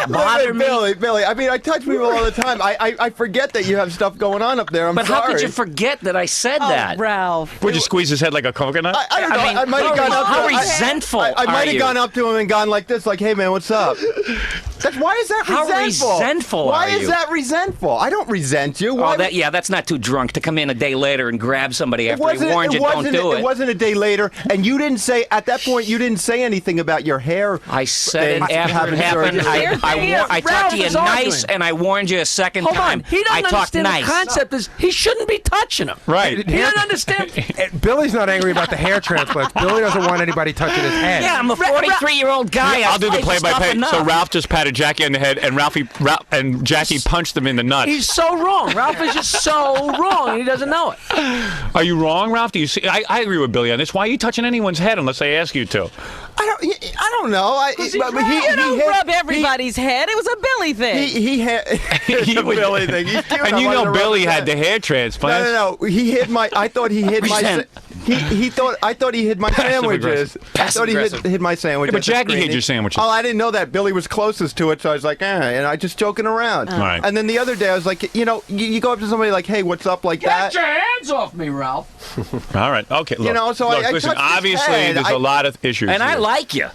bother me. Billy, I mean, I touch people all the time. I forget that you have stuff going on up there. I'm But sorry. how could you forget that I said that? Ralph. Would you squeeze his head like a coconut? I don't know. I might have gone up to how him. resentful I might are have you? gone up to him and gone like this, like, "Hey, man, what's up?" Why is that How resentful? resentful Why are is you? that resentful? I don't resent you. Why? That's not too drunk to come in a day later and grab somebody after he warned you, don't do it. It wasn't a day later, and you didn't say, at that point, you didn't say anything about your hair. I said it and after it having happened. surgery. I talked to you nice, and I warned you a second Hold time. on. He I doesn't talked understand nice. the concept is he shouldn't be touching him. Right. He doesn't understand. Billy's not angry about the hair transplants. Billy doesn't want anybody touching his head. Yeah, I'm a 43-year-old guy. I'll do the I've played this play-by-play. stuff So enough. Ralph just patted Jackie on the head, and Jackie punched him in the nuts. He's so wrong. Ralph is just so wrong, and he doesn't know it. Are you wrong, Ralph? Do you see? I agree with Billy on this. Why are you touching anyone's head unless they ask you to? I don't know. You don't rub everybody's head. It was a Billy thing. He had it's a Billy thing. He's cute. And I you wanted know to rub Billy his had head. the hair transplants. No. He hid my. I thought he hid my. Resent. I thought he hid my sandwiches. I thought he hid my sandwiches. Yeah, but at the Jackie hid screening. your sandwiches. Oh, I didn't know that. Billy was closest to it, so I was like, and I just joking around. Right. And then the other day, I was like, you go up to somebody like, "Hey, what's up?" like that. Get your hands off me, Ralph. All right. Okay. Look, so look, I listen. touched his Obviously, head. there's a lot of issues. And I here. like you.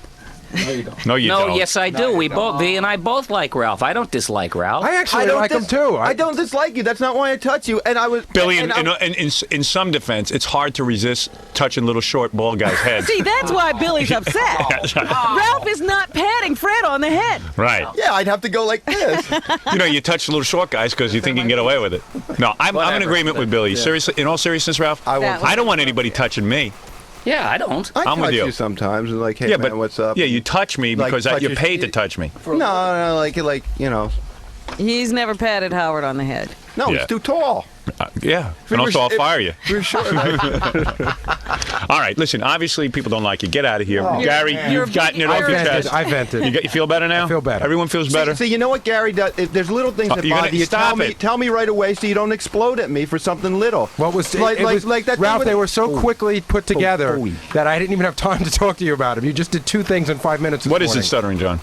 No, you don't. No, yes, I do. We both, V and I both like Ralph. I don't dislike Ralph. I actually like him too. I don't dislike you. That's not why I touch you. And I was Billy, and in some defense, it's hard to resist touching little short bald guy's head. See, that's why Billy's upset. That's right. Ralph is not patting Fred on the head. Right. Yeah, I'd have to go like this. You touch the little short guys because you think you can get away with it. No, I'm in agreement with Billy. Seriously, in all seriousness, Ralph, I don't want anybody touching me. Yeah, I don't. I I'm touch with you. sometimes, and like, "Hey, Yeah, man, but what's up?" Yeah, you touch me Like, because touch you're your- paid to touch me. No, like He's never patted Howard on the head. No, Yeah. he's too tall. Yeah, and also I'll fire you. We're sure. All right, listen. Obviously, people don't like you. Get out of here, Gary. You've gotten it off your chest. I vented. You feel better now? I feel better. Everyone feels better. See, you know what Gary does? If there's little things that you're gonna bother you, stop it. tell me right away so you don't explode at me for something little. What was like that? Ralph? thing They with- were so quickly put together that I didn't even have time to talk to you about them. You just did 2 things in 5 minutes. What is it, Stuttering John?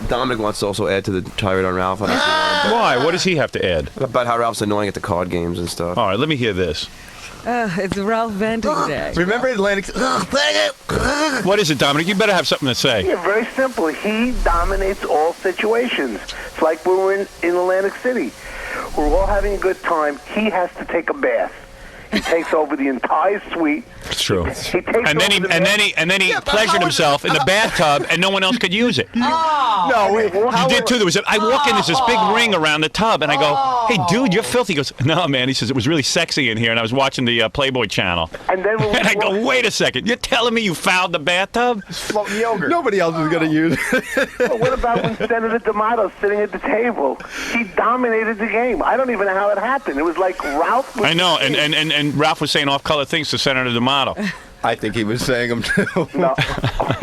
Dominic wants to also add to the tirade on Ralph. Why? What does he have to add? About how Ralph's annoying at the card games and stuff. All right, let me hear this. It's Ralph venting day. Remember Atlantic? What is it, Dominic? You better have something to say. Yeah, very simple. He dominates all situations. It's like we were in Atlantic City. We're all having a good time. He has to take a bath. He takes over the entire suite. It's true. He takes And then he pleasured himself in the bathtub, and no one else could use it. No, wait. You did too. I walk in, there's this big ring around the tub, and I go, "Hey, dude, you're filthy." He goes, "No, man." He says, "It was really sexy in here," and I was watching the Playboy channel. And then And I go, "Wait a second, you're telling me you fouled the bathtub?" floating yogurt. Nobody else is going to use it. But what about when Senator D'Amato sitting at the table? He dominated the game. I don't even know how it happened. It was like Ralph was I know, and Ralph was saying off-color things to Senator D'Amato. I think he was saying them too. No,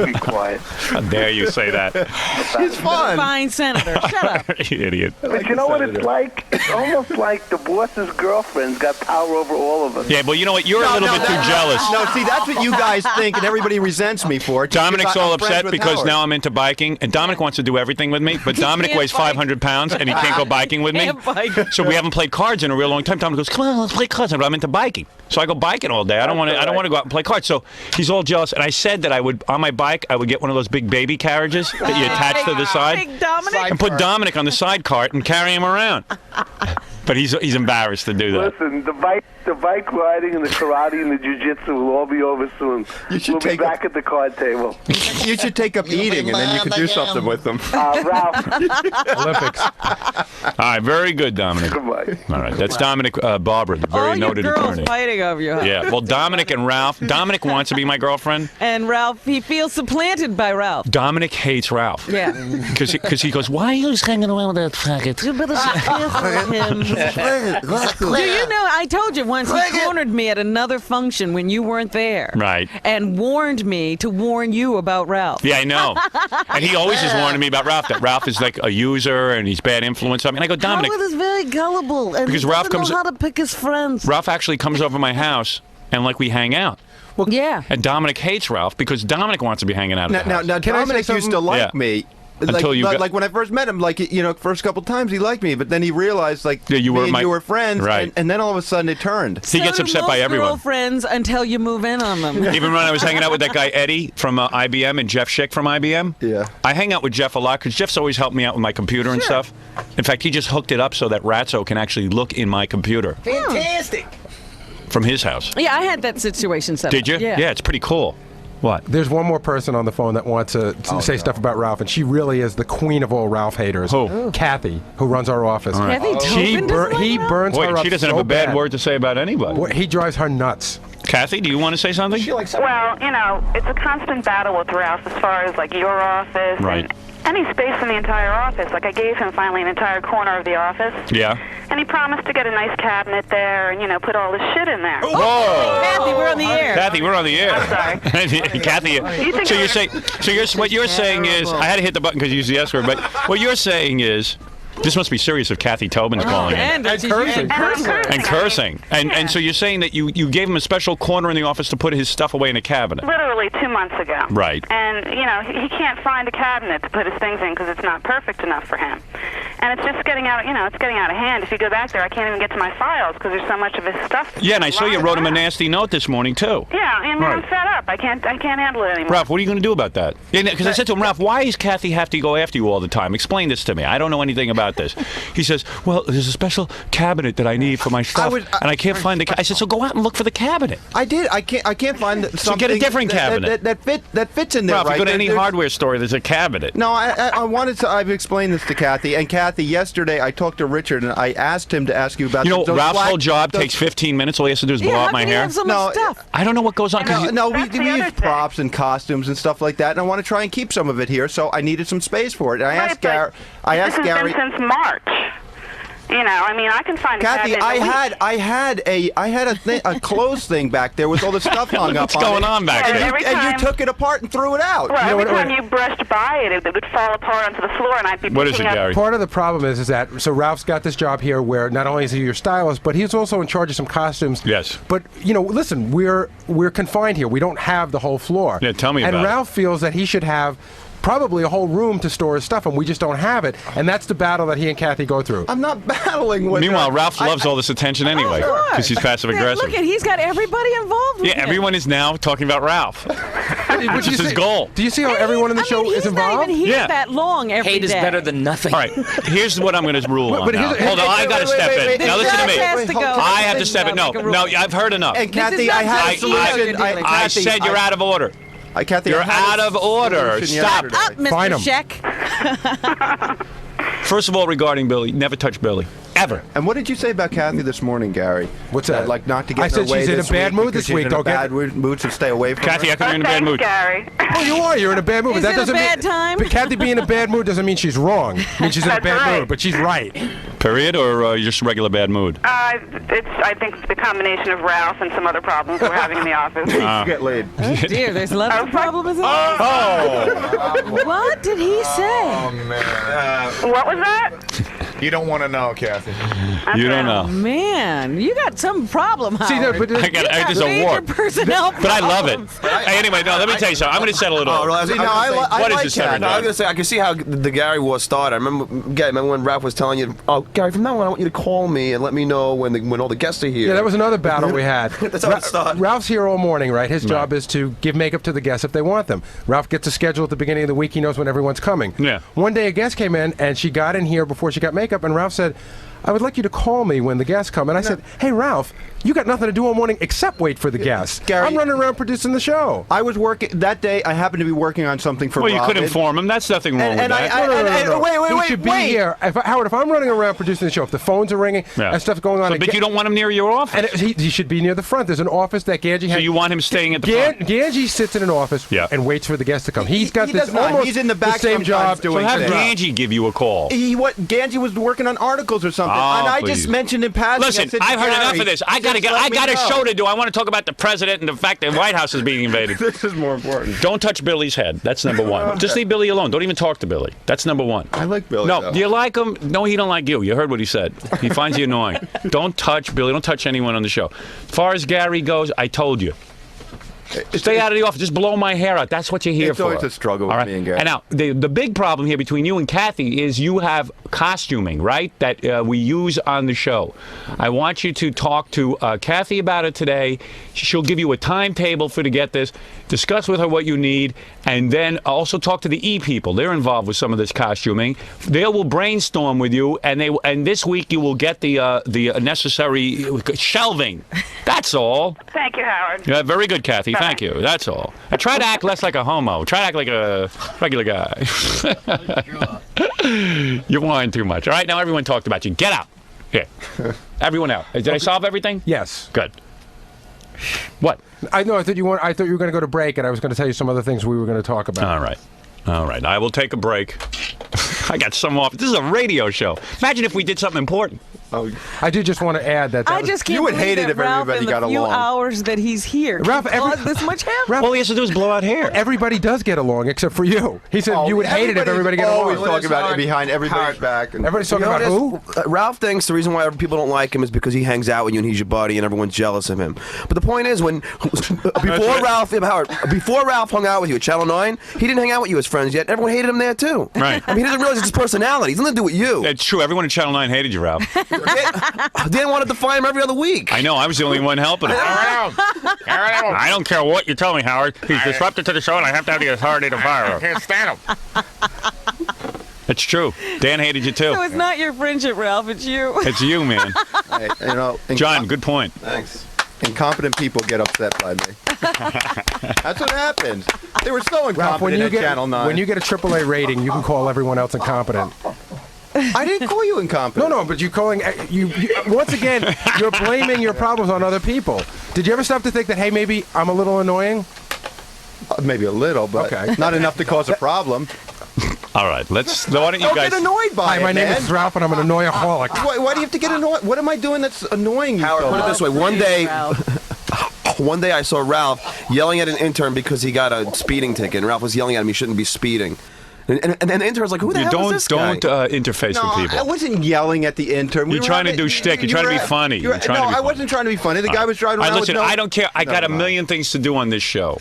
be quiet. How dare you say that? He's fun. Fine senator. Shut up. You idiot. But you know what it's like? It's almost like the boss's girlfriend's got power over all of us. Yeah, well, you know what? You're a little bit too jealous. No, see, that's what you guys think, and everybody resents me for. Just Dominic's because all I'm friends upset with because Howard. now I'm into biking, and Dominic wants to do everything with me, but Dominic can't weighs bike. 500 pounds, and he can't go biking with me. Can't bike. So we haven't played cards in a real long time. Dominic goes, "Come on, let's play cards." But I'm into biking, so I go biking all day. I don't want to go out and play cards. So he's all jealous, and I said that I would, on my bike, I would get one of those big baby carriages that you attach to the side, Big Dominic. and put Dominic on the side cart and carry him around. But he's embarrassed to do that. Listen, the bike The bike riding and the karate and the jiu-jitsu will all be over soon. We'll be back at the card table. You should take up eating, and then you could do something with them. Ralph. Olympics. All right, very good, Dominic. Goodbye. All right, that's Dominic Barber, the very All your noted girls attorney. fighting over you. Huh? Yeah, well, Dominic and Ralph. Dominic wants to be my girlfriend. And Ralph, he feels supplanted by Ralph. Dominic hates Ralph. Yeah. Because he goes, why are you hanging around with that faggot? You better be careful of him. Do you know, I told you once, he cornered me at another function when you weren't there. Right. And warned me to warn you about Ralph. Yeah, I know. And he always is warning me about Ralph, that Ralph is like a user and he's bad influence on me. And I go, Dominic. Howard is very gullible and Because he Ralph doesn't comes- know how to pick his friends. Ralph actually comes over my house and like we hang out. Well, yeah. And Dominic hates Ralph because Dominic wants to be hanging out at the house. Now Dominic used to like Yeah. me. Until you got- like when I first met him, like, you know, first couple times he liked me, but then he realized, like, Yeah, you were you were friends, Right. and then all of a sudden it turned. He gets So do upset by most everyone. girlfriends until you move in on them. Even when I was hanging out with that guy Eddie from IBM and Jeff Schick from IBM, Yeah. I hang out with Jeff a lot because Jeff's always helped me out with my computer and stuff. In fact, he just hooked it up so that Ratso can actually look in my computer Fantastic. from his house. Yeah, I had that situation set Did you? up. Yeah. Yeah, it's pretty cool. What? There's one more person on the phone that wants to say stuff about Ralph, and she really is the queen of all Ralph haters. Who? Kathy, who runs our office. All right. Kathy He, Tobin doesn't like he Ralph? burns her Boy, up she doesn't so have a bad bad. word to say about anybody. Boy, he drives her nuts. Kathy, do you want to say something? Well, you know, it's a constant battle with Ralph as far as, like, your office Right. and any space in the entire office. Like, I gave him finally an entire corner of the office. Yeah. And he promised to get a nice cabinet there and, you know, put all this shit in there. Whoa! Kathy, we're on the air. Kathy, we're on the air. I'm sorry. Kathy, think so I you're was- saying, what you're saying is, I had to hit the button because you used the S word, but what you're saying is, this must be serious if Kathy Tobin's calling in. And And cursing. And cursing. And so you're saying that you gave him a special corner in the office to put his stuff away in a cabinet. Literally 2 months ago. Right. And, you know, he can't find a cabinet to put his things in because it's not perfect enough for him. And it's just getting out, you know, it's getting out of hand. If you go back there, I can't even get to my files because there's so much of his stuff. Yeah, and I saw you lying wrote him a around. nasty note this morning, too. Yeah, I mean, I'm Right. fed up. I can't handle it anymore. Ralph, what are you going to do about that? Because I said to him, Ralph, why does Kathy have to go after you all the time? Explain this to me. I don't know anything about this. He says, well, there's a special cabinet that I need for my stuff, and I can't find the I said, so go out and look for the cabinet. I did. I can't find something. So get a different cabinet. that fits in there. Ralph, right? you go to any There's- hardware store, there's a cabinet. No, I wanted to. I've explained this to Kathy, and Kathy, yesterday I talked to Richard, and I asked him to ask you about. You know, those Ralph's black- whole job those- takes 15 minutes. All he has to do is blow Yeah, out how my can you hair. have so much stuff? I don't know what goes on. 'cause No, you- we That's the use other thing. props and costumes and stuff like that, and I want to try and keep some of it here, so I needed some space for it. And I Right, asked Gary. I this asked has Gary. been since March. You know, I mean, I can find a Kathy, cabinet in a week. I had a clothes thing back there with all the stuff hung up What's on going it. on back Yeah, there? every And you time- took it apart and threw it out. Well, You know every what- time you brushed by it, it would fall apart onto the floor, and I'd be What is picking it, up. Gary? Part of the problem is that so Ralph's got this job here where not only is he your stylist, but he's also in charge of some costumes. Yes. But you know, listen, we're confined here. We don't have the whole floor. Yeah, tell me and about it. Ralph feels that he should have probably a whole room to store his stuff, and we just don't have it. And that's the battle that he and Kathy go through. I'm not battling with Meanwhile, her. Ralph loves all this attention anyway because he's passive aggressive. Look at, he's got everybody involved with Yeah, him. everyone is now talking about Ralph. Which is his goal. Do you see how everyone in the show he's is involved? not even here Yeah. that long every day. Hate is better than nothing. All right, here's what I'm going to rule on but now. here's- Hold on, I got to step in. Now listen to me. Has to go. I have to step in. No, I've heard enough. And Kathy, is I not had a how you solution. do it. I Kathy, said you're out of order. Kathy, You're I had out a of order. solution Stop. yesterday. Up, Mr. Find him. Sheck. First of all, regarding Billy, never touch Billy. Ever. And what did you say about Kathy this morning, Gary? What's that? Like not to get I in her said way she's in a this bad week mood because this she's week. in Don't a get- bad mood, so stay away from Kathy, her. I think you're in a bad Thanks, mood. Gary. Well, you are. You're in a bad mood. Is But that it a doesn't bad mean, time? But Kathy being in a bad mood doesn't mean she's wrong. It means she's in a That's bad right. mood, but she's right. Period, or just regular bad mood? It's, I think, the combination of Ralph and some other problems we're having in the office. Get laid. Oh, dear, there's lots of problems. Oh! What did he say? What was that? You don't want to know, Kathy. You don't know. Man, you got some problem, Howard. See, no, but I got there's a major war. personnel But I love it. problems. Hey, anyway, no, let me tell you something. I'm going to settle it all. See, no, I What is like this, Senator? No, I was gonna say I can see how the Gary war started. I remember when Ralph was telling you, "Oh, Gary, from now on, I want you to call me and let me know when all the guests are here." Yeah, that was another battle we had. That's how it started. Ralph's here all morning, right? His job is to give makeup to the guests if they want them. Ralph gets a schedule at the beginning of the week. He knows when everyone's coming. Yeah. One day a guest came in, and she got in here before she got makeup, and Ralph said, I would like you to call me when the guests come. And I said, hey, Ralph, You got nothing to do all morning except wait for the guests. Gary, I'm running around producing the show. I was working that day. I happened to be working on something for. Well, you could Robin. inform him. That's nothing wrong with that. No. Wait, He should be here. Howard, if I'm running around producing the show, if the phones are ringing and stuff's going on, but you don't want him near your office. And he should be near the front. There's an office that Ganji has. So you want him staying at the front? Ganji sits in an office and waits for the guests to come. He's got He this does not. almost He's in the back the same job. doing So have things. Ganji give you a call. Ganji was working on articles or something, Oh, and I please. just mentioned in passing. Listen, I've heard enough of this. I got a show to do. I want to talk about the president and the fact that the White House is being invaded. This is more important. Don't touch Billy's head. That's number one. Just leave Billy alone. Don't even talk to Billy. That's number one. I like Billy. No, though. do you like him? No, he don't like you. You heard what he said. He finds you annoying. Don't touch Billy. Don't touch anyone on the show. As far as Gary goes, I told you. Stay out of the office. Just blow my hair out. That's what you're here It's for. always a struggle with me and Gary. And now, the big problem here between you and Kathy is you have costuming, right, that we use on the show. I want you to talk to Kathy about it today. She'll give you a timetable to get this, discuss with her what you need, and then also talk to the E people. They're involved with some of this costuming. They will brainstorm with you, and this week you will get the necessary shelving. That's all. Thank you, Howard. Yeah, very good, Kathy. Thank you. That's all. I try to act less like a homo. Try to act like a regular guy. You're whining too much. All right, now everyone talked about you. Get out. Here. Everyone out. Did I solve everything? Yes. Good. What? I know. I thought you were going to go to break, and I was going to tell you some other things we were going to talk about. All right. All right. I will take a break. I got some off. This is a radio show. Imagine if we did something important. Oh, I do just want to add that. I just can't believe that Ralph, in the few hours that he's here, Ralph, caused this much havoc. All he has to do is blow out hair. Everybody does get along except for you. He said you would hate it if everybody got along. Always talking about it behind everybody's back. And Everybody's talking about who? Ralph thinks the reason why people don't like him is because he hangs out with you and he's your buddy and everyone's jealous of him. But the point is, before Ralph hung out with you at Channel 9, he didn't hang out with you as friends yet. Everyone hated him there too. Right. I mean, he doesn't realize it's his personality. It's nothing to do with you. It's true. Everyone at Channel 9 hated you, Ralph. Dan wanted to fire him every other week. I know. I was the only one helping him. I don't care what you tell me, Howard. He's disruptive to the show, and I have to have the authority to fire him. I can't stand him. It's true. Dan hated you too. So it's not your friendship, Ralph. It's you. It's you, man. Hey, John, good point. Thanks. Incompetent people get upset by me. That's what happens. They were so incompetent at Channel 9. When you get a AAA rating, you can call everyone else incompetent. I didn't call you incompetent. No, but you're calling you once again. You're blaming your problems on other people. Did you ever stop to think that, hey, maybe I'm a little annoying? Maybe a little, but not enough to cause a problem. All right, why don't you guys get annoyed by Hi, it, my name man. is Ralph, and I'm an annoyaholic. Why do you have to get annoyed? What am I doing that's annoying you? Howard, so put it much? this way: one day I saw Ralph yelling at an intern because he got a speeding ticket, and Ralph was yelling at him he shouldn't be speeding. And the intern's like, who the hell is this guy? Don't interface with people. I wasn't yelling at the intern. You're trying to do shtick. You're trying to be funny. No, I wasn't trying to be funny. The guy was driving around listen, with no... I don't care. I got a million things to do on this show.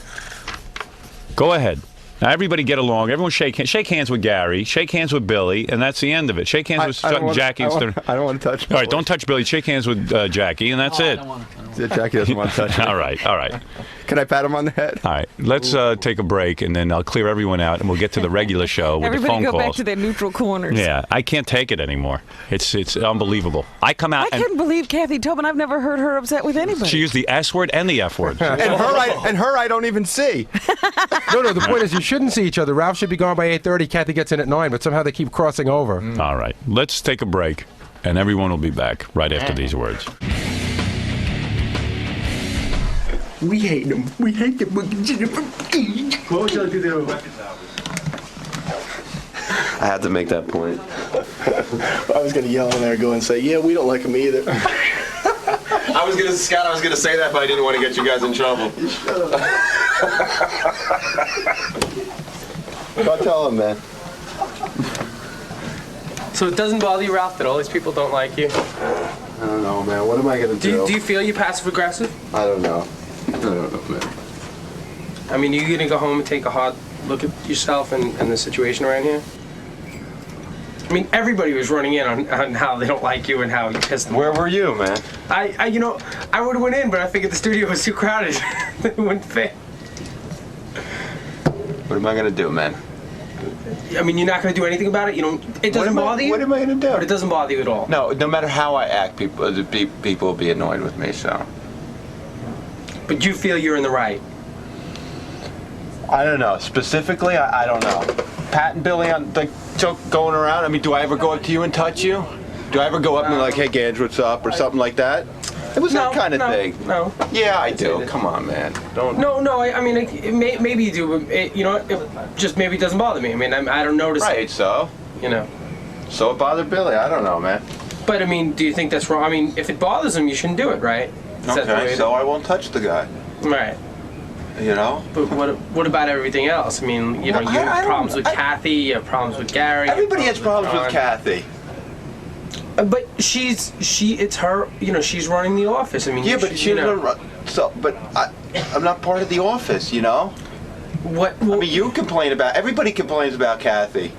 Go ahead. Now, everybody get along. Everyone shake hands with Gary. Shake hands with Billy, and that's the end of it. Shake hands with Jackie. I don't want to touch All right, don't touch Billy. Shake hands with Jackie, and that's it. Jackie doesn't want to touch me. All right. Can I pat him on the head? All right, let's take a break, and then I'll clear everyone out, and we'll get to the regular show with Everybody the phone go calls. back to their neutral corners. Yeah, I can't take it anymore. It's unbelievable. I come out I couldn't believe Kathy Tobin. I've never heard her upset with anybody. she used the S word and the F word. and her I don't even see. No, the point is you shouldn't see each other. Ralph should be gone by 8:30. Kathy gets in at 9, but somehow they keep crossing over. All right, let's take a break, and everyone will be back right after these words. We hate them. We hate them. What would you like to do? I had to make that point. I was going to yell in there, go and say, yeah, we don't like them either. I was gonna say that, but I didn't want to get you guys in trouble. Go tell him, man. So it doesn't bother you, Ralph, that all these people don't like you? I don't know, man. What am I going to do? Do you feel you passive aggressive? I don't know. I don't know, man. I mean, you gonna go home and take a hard look at yourself and the situation around here? I mean, everybody was running in on how they don't like you and how you pissed them. Where were you, man? I would have went in, but I figured the studio was too crowded. It wouldn't fit. What am I gonna do, man? I mean, you're not going to do anything about it. You don't. It doesn't bother you. What am I going to do? But it doesn't bother you at all. No, no matter how I act, people will be annoyed with me. So. But you feel you're in the right. I don't know. Specifically, I don't know. Pat and Billy on the joke going around. I mean, do I ever go up to you and touch you? Do I ever go up and be like, "Hey, Gage, what's up?" or something like that? It was that kind of thing. No. Yeah, I do. Come on, man. Don't. No. I mean, maybe you do, but you know, it just maybe doesn't bother me. I mean, I don't notice. Right. It. So. You know. So it bothered Billy. I don't know, man. But I mean, do you think that's wrong? I mean, if it bothers him, you shouldn't do it, right? Okay. So I won't touch the guy. Right. You know? But what about everything else? I mean, you know, you have problems with Kathy, you have problems with Gary. Everybody has problems with Kathy. But it's her, you know, she's running the office. I mean, yeah, but she's gonna run. So, but I'm not part of the office, you know? What? I mean, you complain about, everybody complains about Kathy.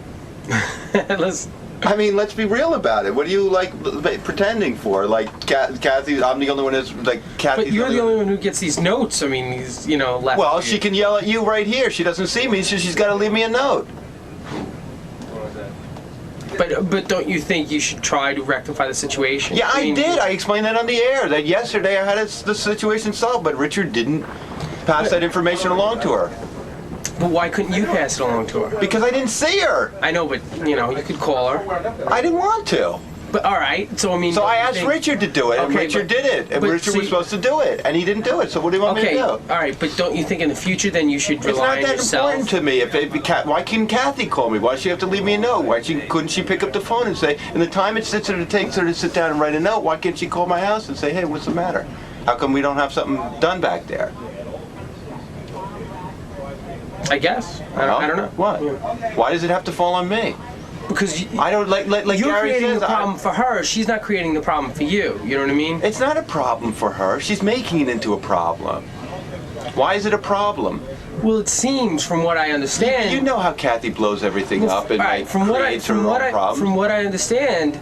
I mean, let's be real about it. What are you, like, pretending for? Like, Kathy, I'm the only one who's, like, Kathy's But you're the only one who gets these notes. I mean, he's, you know, left. Well, she can yell at you right here. She doesn't see me, so she's got to leave me a note. But don't you think you should try to rectify the situation? Yeah, I did. I explained that on the air. That yesterday I had the situation solved, but Richard didn't pass that information along to her. But why couldn't you pass it along to her? Because I didn't see her. I know, but, you know, you could call her. I didn't want to. But, all right, so, I mean... So I asked Richard to do it, and Richard did it. And Richard was supposed to do it, and he didn't do it. So what do you want me to do? All right, but don't you think in the future, then, you should rely on yourself? It's not that important to me. Why couldn't Kathy call me? Why does she have to leave me a note? Couldn't she pick up the phone and say, in the time it takes her to sit down and write a note, why can't she call my house and say, hey, what's the matter? How come we don't have something done back there? I guess. I don't know. What? Why does it have to fall on me? Because I don't like you're Gary creating says, the problem for her. She's not creating the problem for you. You know what I mean? It's not a problem for her. She's making it into a problem. Why is it a problem? Well, it seems, from what I understand, you know how Kathy blows everything up and creates her own problems. From what I understand,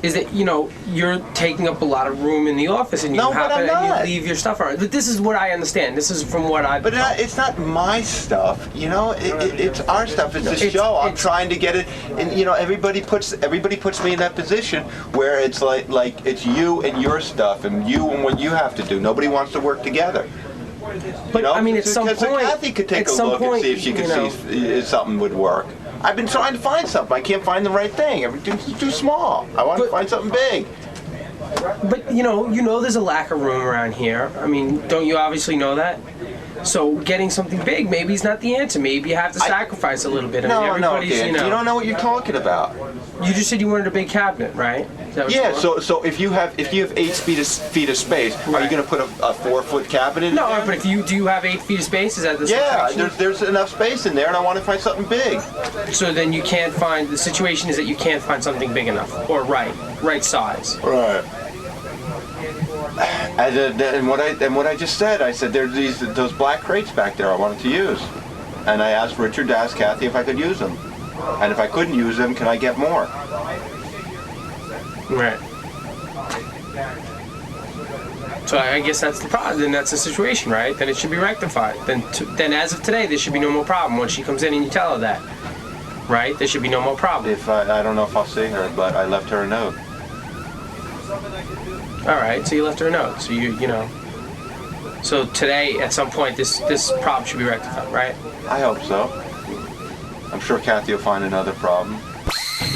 is that, you know, you're taking up a lot of room in the office and you you leave your stuff around. But this is what I understand. This is from what I. But it's not my stuff, you know. It's our stuff. It's the show. I'm trying to get it, and you know, everybody puts me in that position where it's like it's you and your stuff, and you and what you have to do. Nobody wants to work together. But you know? I mean, at some point, Kathy could take a look and see if she could see if something would work. I've been trying to find something. I can't find the right thing. Everything's too small. I want to find something big. But you know, there's a lack of room around here. I mean, don't you obviously know that? So getting something big maybe is not the answer. Maybe you have to sacrifice a little bit. No, Dan, you don't know what you're talking about. You just said you wanted a big cabinet, right? Yeah. So if you have 8 feet of space, are you going to put a 4-foot cabinet? No, in there? but do you have 8 feet of space? Is that the situation? Yeah, there's enough space in there, and I want to find something big. So then you can't find. The situation is that you can't find something big enough or right size. Right. And what I just said, I said there's those black crates back there I wanted to use, and I asked Richard to ask Kathy if I could use them, and if I couldn't use them, can I get more? Right. So I guess that's the problem. Then that's the situation, right? Then it should be rectified. Then as of today, there should be no more problem. When she comes in and you tell her that, right? There should be no more problem. If I don't know if I'll see her, but I left her a note. All right, so you left her a note. So you know. So today, at some point, this problem should be rectified, right? I hope so. I'm sure Kathy will find another problem.